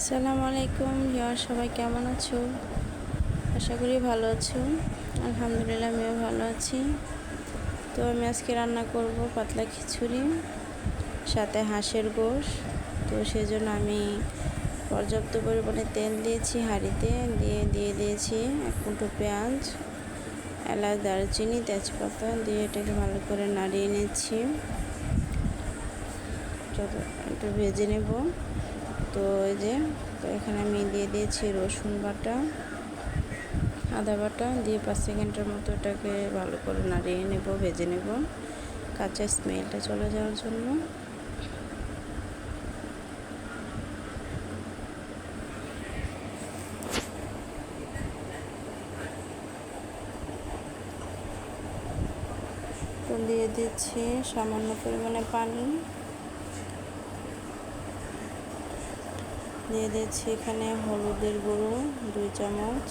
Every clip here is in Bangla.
আসসালামু আলাইকুম ইয়ার সবাই কেমন আছো? আশা করি ভালো আছো। আলহামদুলিল্লাহ আমিও ভালো আছি। তো আমি আজকে রান্না করব পাতলা খিচুড়ি সাথে হাঁসের গোশ। তো সেজন্য আমি পর্যাপ্ত পরিমাণে তেল দিয়েছি হাঁড়িতে, দিয়ে দিয়েছি 1 মুঠো পেঁয়াজ, এলাচ, দারুচিনি, তেজপাতা দিয়ে এটাকে ভালো করে নাড়িয়ে নিচ্ছি, একটু ভেজে নেব। তো এই যে এখানে আমি দিয়ে দিয়েছি রসুন বাটা, আদা বাটা দিয়ে 5 সেকেন্ডের মতো এটাকে ভালো করে নাড়িয়ে নেব, ভেজে নেব কাঁচা স্মেলটা চলে যাওয়ার জন্য। তো দিয়ে দিচ্ছি সামান্য পরিমাণে পানি, দিয়ে দিচ্ছি এখানে হলুদের গুঁড়ো 2 চামচ,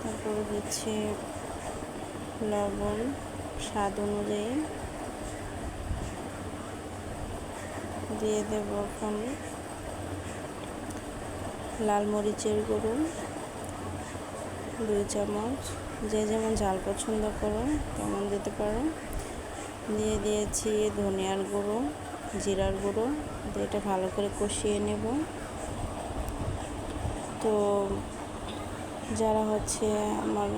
তারপরে দিচ্ছি লবণ স্বাদ অনুযায়ী, দিয়ে দেব এখন লাল মরিচের গুঁড়ো 2 চামচ, যে যেমন ঝাল পছন্দ করো তেমন দিতে পারো। দিয়ে দিয়েছি ধনিয়ার গুঁড়ো, জিরার গুঁড়ো দিয়ে এটা ভালো করে কষিয়ে নেব। তো যারা আমার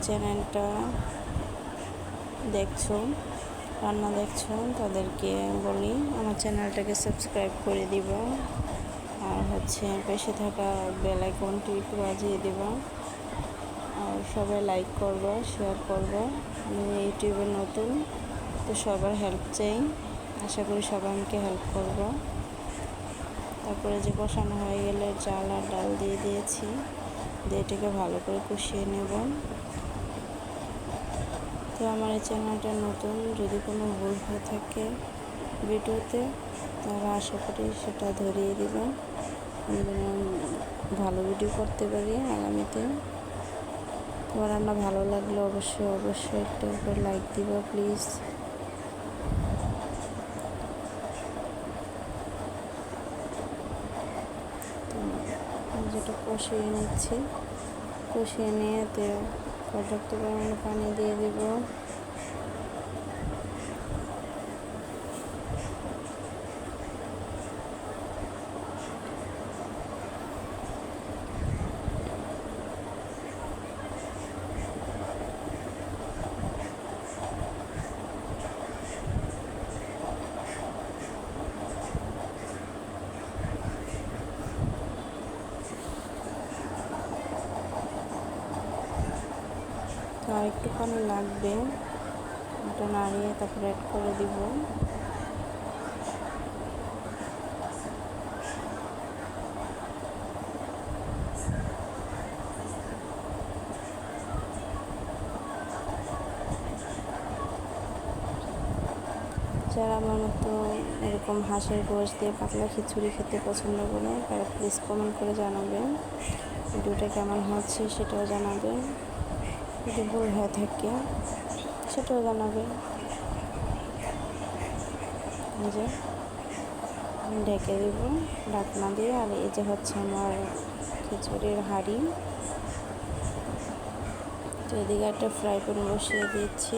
চ্যানেলটা রান্না দেখছো তাদেরকে বলি আমার চ্যানেলটাকে সাবস্ক্রাইব করে দিব, আর পাশে থাকা বেল আইকনটি একটু বাজিয়ে দেব, আর সবাই লাইক করবা, শেয়ার করবা। আমি ইউটিউবে নতুন, তো সবার হেল্প চাই, আশা করি সবাই আমাকে হেল্প করবো। তারপরে যে কষানো হয়ে গেলে চাল আর ডাল দিয়ে দিয়েছি, দিয়ে এটাকে ভালো করে কষিয়ে নেব। তো আমার এই চ্যানেলটা নতুন, যদি কোনো ভুল হয়ে থাকে ভিডিওতে তারা আশা করি সেটা ধরিয়ে দিব, আমি যেন ভালো ভিডিও করতে পারি আগামীতে। তোমার রান্না ভালো লাগলে অবশ্যই একটা করে লাইক দিবা প্লিজ। যেটা কষিয়ে নিচ্ছি, কষিয়ে নিয়ে পর্যাপ্ত পরিমাণে পানি দিয়ে দেব। আর একটু পানি লাগবে, এটা নাড়িয়ে তারপরে অ্যাড করে দিব। যারা আমার মতো এরকম হাঁসের গোশ দিয়ে পাতলা খিচুড়ি খেতে পছন্দ করে তারা প্লিজ কমেন্ট করে জানাবেন, ভিডিওটা কেমন হচ্ছে সেটাও জানাবেন, যদি ভুল হয়ে থাকে সেটাও জানাবেন। এই যে আমি ঢেকে দেব ঢাকনা দিয়ে। আর এই যে আমার খিচুড়ির হাঁড়ি, তো এদিকে একটা ফ্রাই প্যান বসিয়ে দিচ্ছি,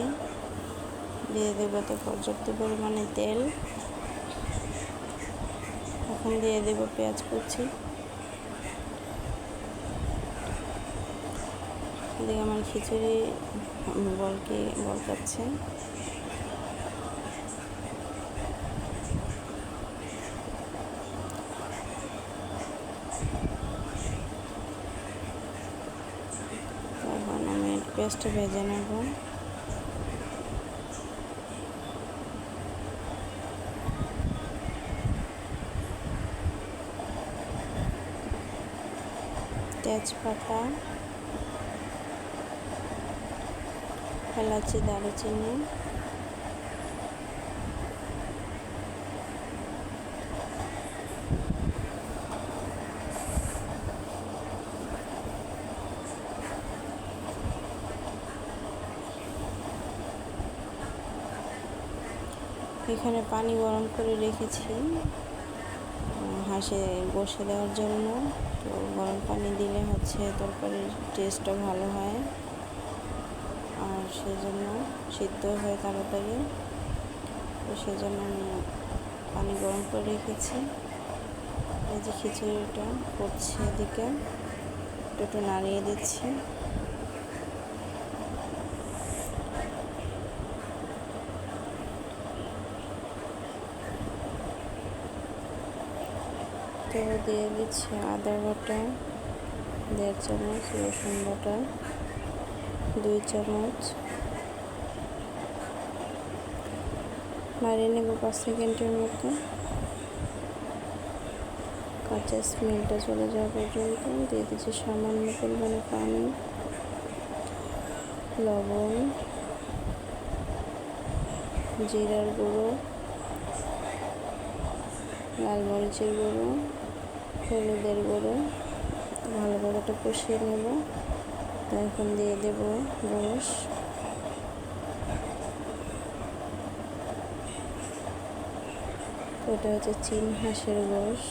দিয়ে দেবো তো পর্যাপ্ত পরিমাণে তেল। এখন দিয়ে দেবো পেঁয়াজ কুচি। এদিকে আমার খিচুড়ি বলকাচ্ছে। এখন আমি পেঁয়াজটা ভেজে নেব। তেজপাতা, এলাচি, দারুচিনি, এখানে পানি গরম করে রেখেছি হাঁসে বসে দেওয়ার জন্য। তো গরম পানি দিলে হচ্ছে তরকারির টেস্টটা ভালো হয়, আর সেজন্য সিদ্ধ হয় তাড়াতাড়ি। তো সেজন্য আমি পানি গরম করে রেখেছি। এই যে খিচুড়িটা করছি, এদিকে একটু নাড়িয়ে দিচ্ছি। তো দিয়ে দিচ্ছি আদা বাটা 1.5 চামচ, রসুন বাটা 2 চামচ, মারিয়ে নেব 5 সেকেন্ডের মতো। কাঁচা স্মেলটা চলে যাওয়া পর্যন্ত দিয়ে দিচ্ছি সামান্য পরিমাণে পানি, লবণ, জিরার গুঁড়ো, লাল মরিচের গুঁড়ো, হলুদের গুঁড়ো। ভালোভাবে এটা কষিয়ে নেব। তো এখন দিয়ে দেব গোশ। এটা হচ্ছে চীন হাঁসের গোশ,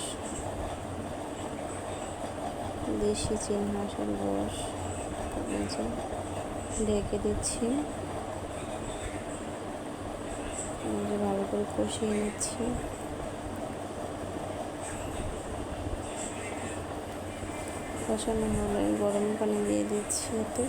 দেশি চীন হাঁসের গোশ। ঢেকে দিচ্ছি, ভালো করে কষিয়ে নিচ্ছি। কষানো হলে গরম পানি দিয়ে দিচ্ছি এতে।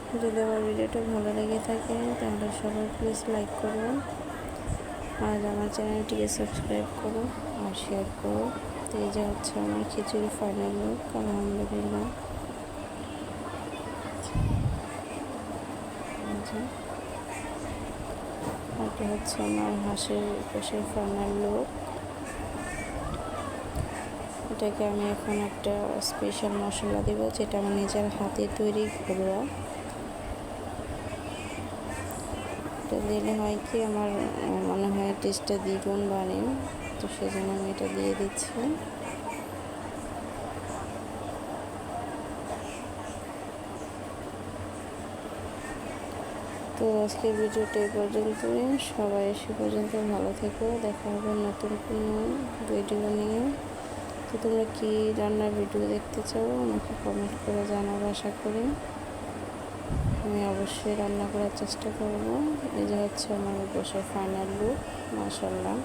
তো যদি আমার ভিডিওটা ভালো লেগে থাকে তাহলে সবাই প্লিজ লাইক করুন, আর আমার চ্যানেলটিকে সাবস্ক্রাইব করো আর শেয়ার করো। তো এই যে হচ্ছে আমার খিচুড়ি ফাইনাল লুক, আলহামদুলিল্লাহ। এটা হচ্ছে আমার হাঁসের গোশের ফাইনাল লুক। এটাকে আমি এখন একটা স্পেশাল মশলা দেবো, যেটা আমার নিজের হাতে তৈরি ঘরোয়া। এটা দিলে হয় কি আমার মনে হয় টেস্টটা দ্বিগুণ বাড়ে। তো সেজন্য আমি এটা দিয়ে দিচ্ছি। তো আজকের ভিডিওটা এই পর্যন্তই। সবাই এসে পর্যন্ত ভালো থেকো। দেখা হবে নতুন কোনো ভিডিও নিয়ে। তো তোমরা কী রান্নার ভিডিও দেখতে চাও আমাকে কমেন্ট করে জানাবো। আশা করি আমি অবশ্যই রান্না করার চেষ্টা করব। এই যে হচ্ছে আমার বসার ফাইনাল লুক, মাশাআল্লাহ।